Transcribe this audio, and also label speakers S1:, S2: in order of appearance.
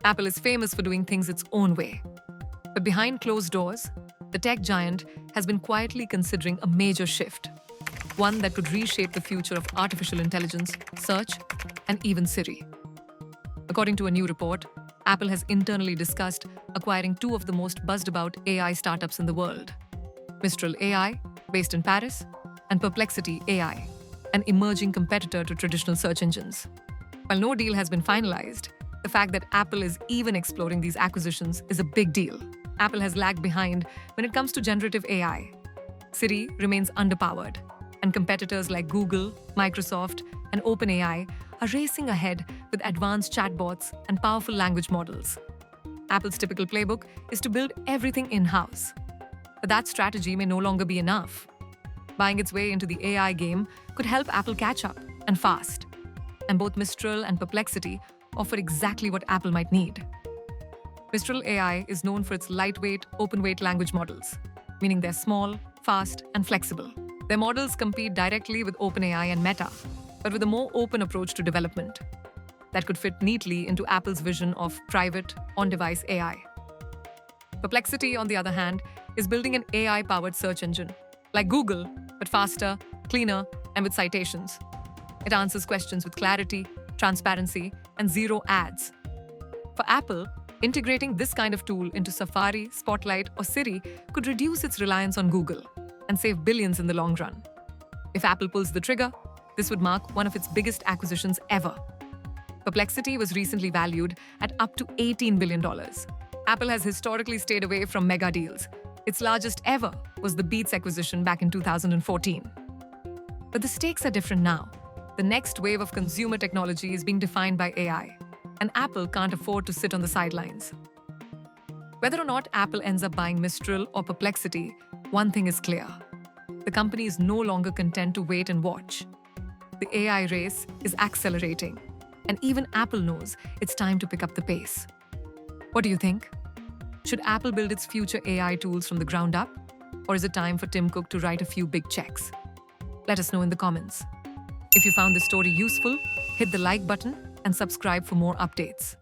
S1: Apple is famous for doing things its own way. But behind closed doors, the tech giant has been quietly considering a major shift, one that could reshape the future of artificial intelligence, search, and even Siri. According to a new report, Apple has internally discussed acquiring two of the most buzzed-about AI startups in the world: Mistral AI, based in Paris, and Perplexity AI, an emerging competitor to traditional search engines. While no deal has been finalized, the fact that Apple is even exploring these acquisitions is a big deal. Apple has lagged behind when it comes to generative AI. Siri remains underpowered, and competitors like Google, Microsoft, and OpenAI are racing ahead with advanced chatbots and powerful language models. Apple's typical playbook is to build everything in-house. But that strategy may no longer be enough. Buying its way into the AI game could help Apple catch up, and fast. And both Mistral and Perplexity offer exactly what Apple might need. Mistral AI is known for its lightweight, open-weight language models, meaning they're small, fast, and flexible. Their models compete directly with OpenAI and Meta, but with a more open approach to development that could fit neatly into Apple's vision of private, on-device AI. Perplexity, on the other hand, is building an AI-powered search engine, like Google, but faster, cleaner, and with citations. It answers questions with clarity, transparency, and zero ads. For Apple, integrating this kind of tool into Safari, Spotlight, or Siri could reduce its reliance on Google and save billions in the long run. If Apple pulls the trigger, this would mark one of its biggest acquisitions ever. Perplexity was recently valued at up to $18 billion. Apple has historically stayed away from mega deals. Its largest ever was the Beats acquisition back in 2014. But the stakes are different now. The next wave of consumer technology is being defined by AI, and Apple can't afford to sit on the sidelines. Whether or not Apple ends up buying Mistral or Perplexity, one thing is clear: the company is no longer content to wait and watch. The AI race is accelerating, and even Apple knows it's time to pick up the pace. What do you think? Should Apple build its future AI tools from the ground up? Or is it time for Tim Cook to write a few big checks? Let us know in the comments. If you found this story useful, hit the like button and subscribe for more updates.